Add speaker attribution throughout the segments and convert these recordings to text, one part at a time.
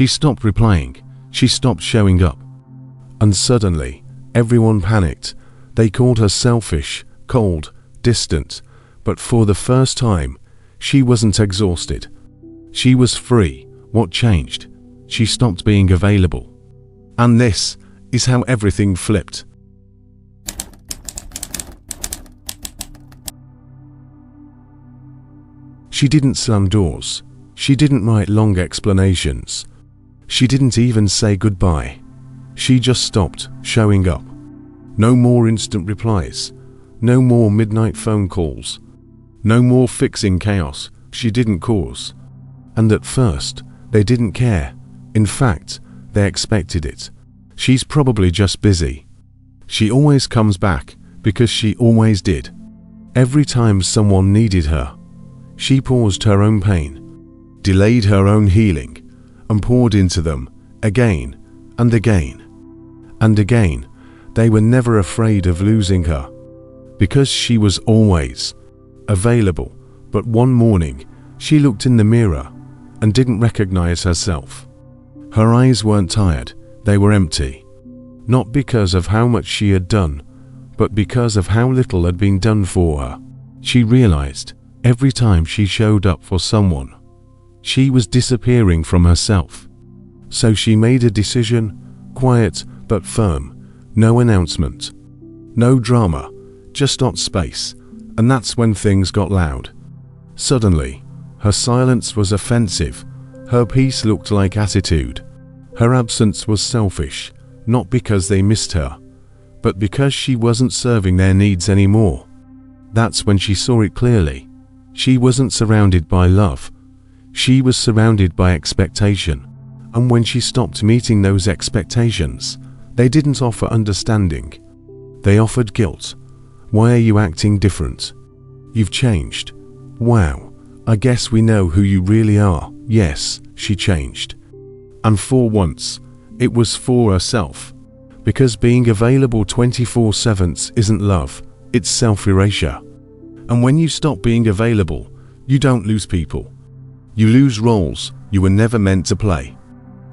Speaker 1: She stopped replying. She stopped showing up. And suddenly, everyone panicked. They called her selfish, cold, distant. But for the first time, she wasn't exhausted. She was free. What changed? She stopped being available. And this is how everything flipped. She didn't slam doors. She didn't write long explanations. She didn't even say goodbye. She just stopped showing up. No more instant replies. No more midnight phone calls. No more fixing chaos she didn't cause. And at first, they didn't care. In fact, they expected it. She's probably just busy. She always comes back because she always did. Every time someone needed her, she paused her own pain, delayed her own healing, and poured into them again and again. And again, they were never afraid of losing her, because she was always available. But one morning, she looked in the mirror and didn't recognize herself. Her eyes weren't tired, they were empty. Not because of how much she had done, but because of how little had been done for her. She realized every time she showed up for someone, she was disappearing from herself. So she made a decision, quiet but firm. No announcement, no drama, just not space. And that's when things got loud. Suddenly, her silence was offensive. Her peace looked like attitude. Her absence was selfish, not because they missed her, but because she wasn't serving their needs anymore. That's when she saw it clearly. She wasn't surrounded by love. She was surrounded by expectation. And when she stopped meeting those expectations, they didn't offer understanding. They offered guilt. Why are you acting different? You've changed. Wow, I guess we know who you really are. Yes, she changed. And for once, it was for herself. Because being available 24/7 isn't love, it's self-erasure. And when you stop being available, you don't lose people. You lose roles you were never meant to play.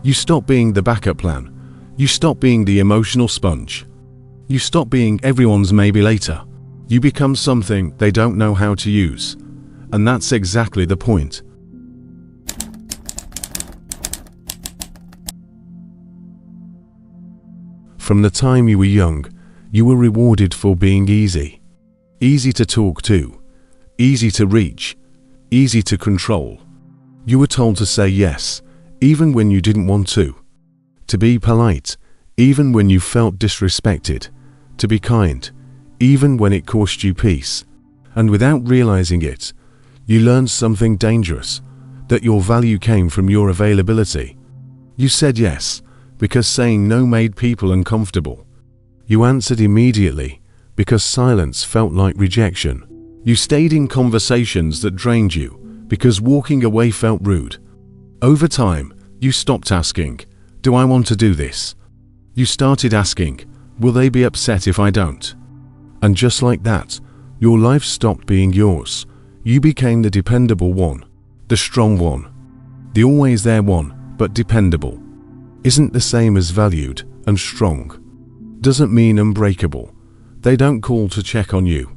Speaker 1: You stop being the backup plan. You stop being the emotional sponge. You stop being everyone's maybe later. You become something they don't know how to use. And that's exactly the point. From the time you were young, you were rewarded for being easy. Easy to talk to, easy to reach, easy to control. You were told to say yes, even when you didn't want to be polite, even when you felt disrespected, to be kind, even when it cost you peace. And without realizing it, you learned something dangerous, that your value came from your availability. You said yes, because saying no made people uncomfortable. You answered immediately, because silence felt like rejection. You stayed in conversations that drained you, because walking away felt rude. Over time, you stopped asking, "Do I want to do this?" You started asking, "Will they be upset if I don't?" And just like that, your life stopped being yours. You became the dependable one, the strong one, the always there one, but dependable. Isn't the same as valued and strong. Doesn't mean unbreakable. They don't call to check on you.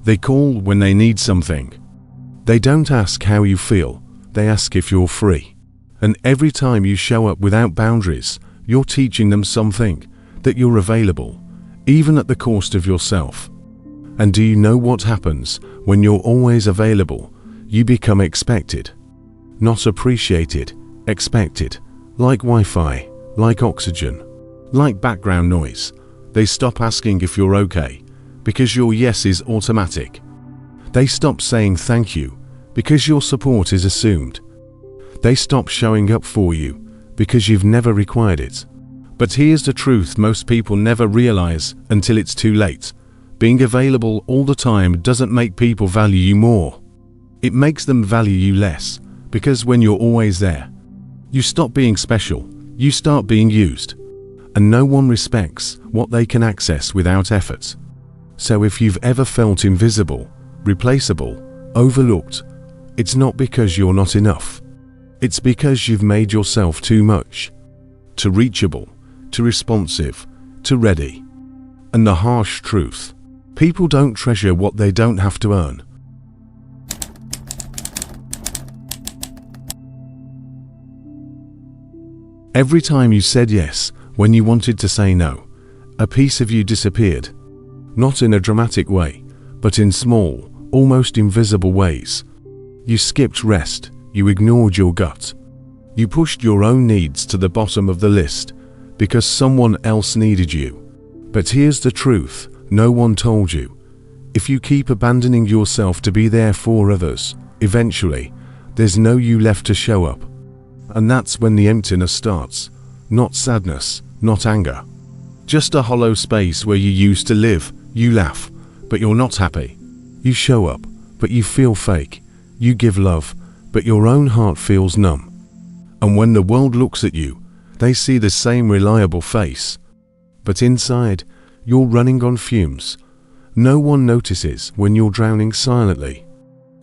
Speaker 1: They call when they need something. They don't ask how you feel, they ask if you're free. And every time you show up without boundaries, you're teaching them something, that you're available, even at the cost of yourself. And do you know what happens when you're always available? You become expected. Not appreciated, expected. Like Wi-Fi, like oxygen, like background noise. They stop asking if you're okay, because your yes is automatic. They stop saying thank you, because your support is assumed. They stop showing up for you, because you've never required it. But here's the truth most people never realize until it's too late. Being available all the time doesn't make people value you more. It makes them value you less, because when you're always there, you stop being special, you start being used. And no one respects what they can access without effort. So if you've ever felt invisible, replaceable, overlooked, it's not because you're not enough. It's because you've made yourself too much, too reachable, too responsive, too ready. And the harsh truth: people don't treasure what they don't have to earn. Every time you said yes when you wanted to say no, a piece of you disappeared. Not in a dramatic way, but in small, almost invisible ways. You skipped rest, you ignored your gut. You pushed your own needs to the bottom of the list because someone else needed you. But here's the truth no one told you. If you keep abandoning yourself to be there for others, eventually, there's no you left to show up. And that's when the emptiness starts. Not sadness, not anger. Just a hollow space where you used to live. You laugh, but you're not happy. You show up, but you feel fake. You give love, but your own heart feels numb. And when the world looks at you, they see the same reliable face. But inside, you're running on fumes. No one notices when you're drowning silently.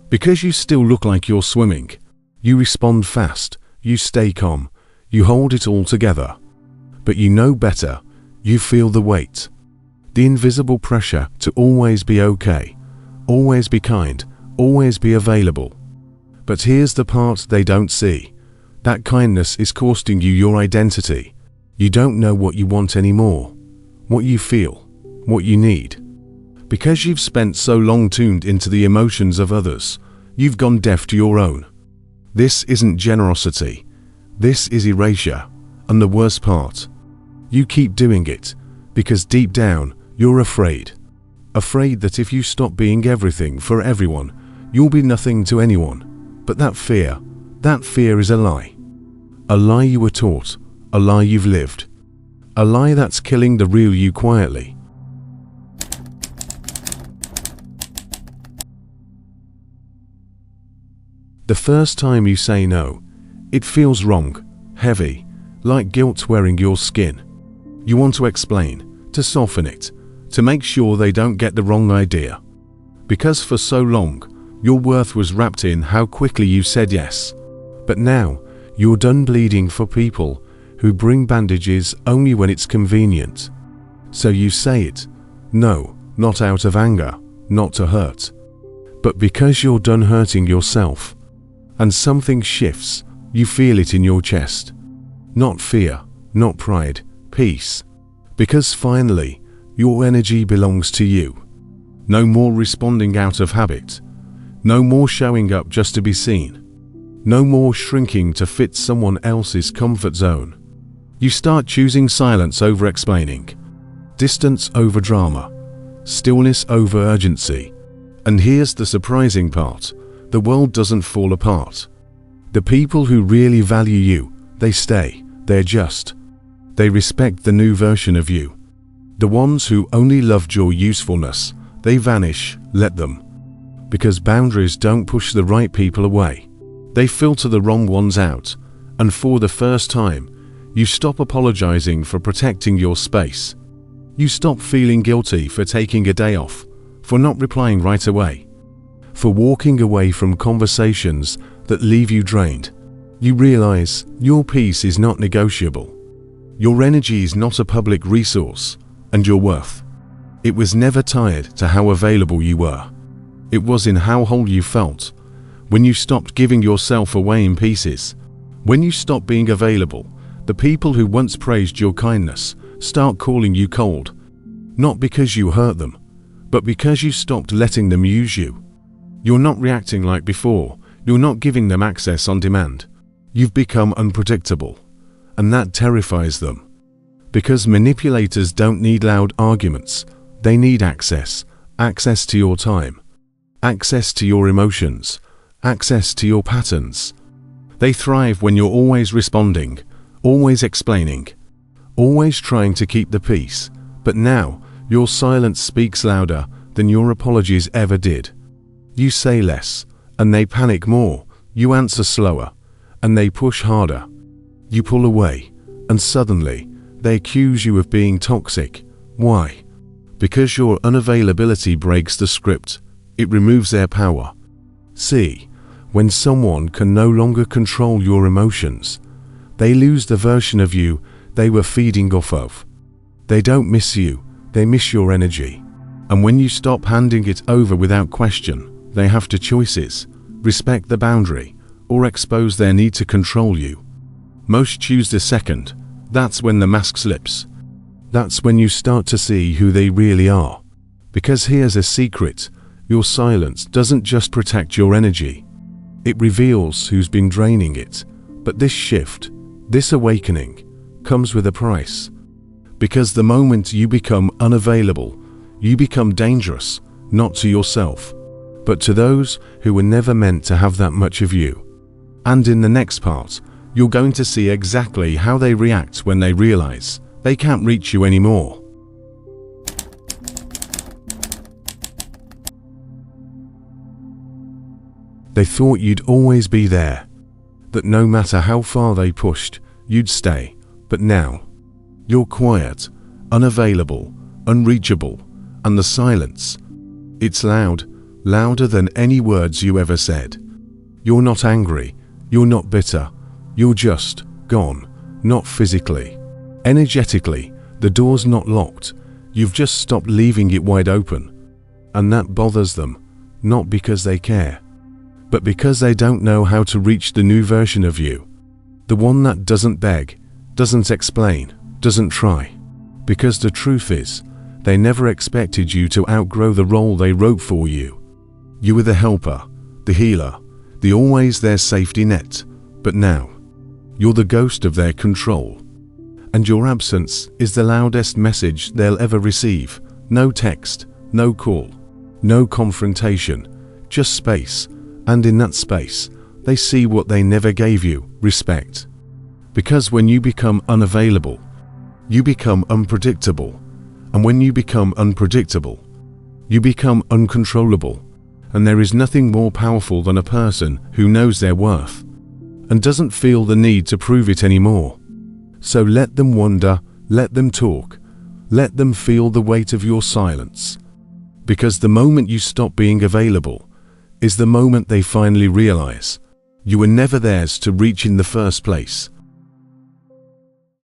Speaker 1: Because you still look like you're swimming. You respond fast. You stay calm, you hold it all together. But you know better, you feel the weight. The invisible pressure to always be okay, always be kind, always be available. But here's the part they don't see. That kindness is costing you your identity. You don't know what you want anymore, what you feel, what you need. Because you've spent so long tuned into the emotions of others, you've gone deaf to your own. This isn't generosity. This is erasure. And the worst part, you keep doing it because deep down you're afraid. Afraid that if you stop being everything for everyone, you'll be nothing to anyone. But that fear is a lie. A lie you were taught, a lie you've lived. A lie that's killing the real you quietly. The first time you say no, it feels wrong, heavy, like guilt wearing your skin. You want to explain, to soften it, to make sure they don't get the wrong idea. Because for so long, your worth was wrapped in how quickly you said yes. But now, you're done bleeding for people who bring bandages only when it's convenient. So you say it. No, not out of anger, not to hurt. But because you're done hurting yourself. And something shifts, you feel it in your chest. Not fear, not pride, peace. Because finally, your energy belongs to you. No more responding out of habit. No more showing up just to be seen. No more shrinking to fit someone else's comfort zone. You start choosing silence over explaining, distance over drama, stillness over urgency. And here's the surprising part. The world doesn't fall apart. The people who really value you, they stay, they adjust. They respect the new version of you. The ones who only loved your usefulness, they vanish, let them. Because boundaries don't push the right people away. They filter the wrong ones out. And for the first time, you stop apologizing for protecting your space. You stop feeling guilty for taking a day off, for not replying right away. For walking away from conversations that leave you drained. You realize your peace is not negotiable. Your energy is not a public resource, and your worth. It was never tied to how available you were. It was in how whole you felt. When you stopped giving yourself away in pieces. When you stopped being available, the people who once praised your kindness start calling you cold. Not because you hurt them, but because you stopped letting them use you. You're not reacting like before. You're not giving them access on demand. You've become unpredictable. And that terrifies them. Because manipulators don't need loud arguments. They need access. Access to your time. Access to your emotions. Access to your patterns. They thrive when you're always responding, always explaining, always trying to keep the peace. But now, your silence speaks louder than your apologies ever did. You say less, and they panic more. You answer slower, and they push harder. You pull away, and suddenly, they accuse you of being toxic. Why? Because your unavailability breaks the script. It removes their power. See, When someone can no longer control your emotions, they lose the version of you they were feeding off of. They don't miss you, they miss your energy. And when you stop handing it over without question, they have two choices: respect the boundary or expose their need to control you. Most choose the second. That's when the mask slips. That's when you start to see who they really are. Because here's a secret: your silence doesn't just protect your energy, it reveals who's been draining it. But this shift, this awakening, comes with a price. Because the moment you become unavailable, you become dangerous, not to yourself, but to those who were never meant to have that much of you. And in the next part, you're going to see exactly how they react when they realize they can't reach you anymore. They thought you'd always be there, that no matter how far they pushed, you'd stay. But now, you're quiet, unavailable, unreachable, and the silence, it's loud, louder than any words you ever said. You're not angry, you're not bitter, you're just gone, not physically. Energetically, the door's not locked, you've just stopped leaving it wide open. And that bothers them, not because they care, but because they don't know how to reach the new version of you. The one that doesn't beg, doesn't explain, doesn't try. Because the truth is, they never expected you to outgrow the role they wrote for you. You were the helper, the healer, the always there safety net. But now, you're the ghost of their control. And your absence is the loudest message they'll ever receive. No text, no call, no confrontation, just space. And in that space, they see what they never gave you: respect. Because when you become unavailable, you become unpredictable. And when you become unpredictable, you become uncontrollable. And there is nothing more powerful than a person who knows their worth and doesn't feel the need to prove it anymore. So let them wonder, let them talk, let them feel the weight of your silence. Because the moment you stop being available is the moment they finally realize you were never theirs to reach in the first place.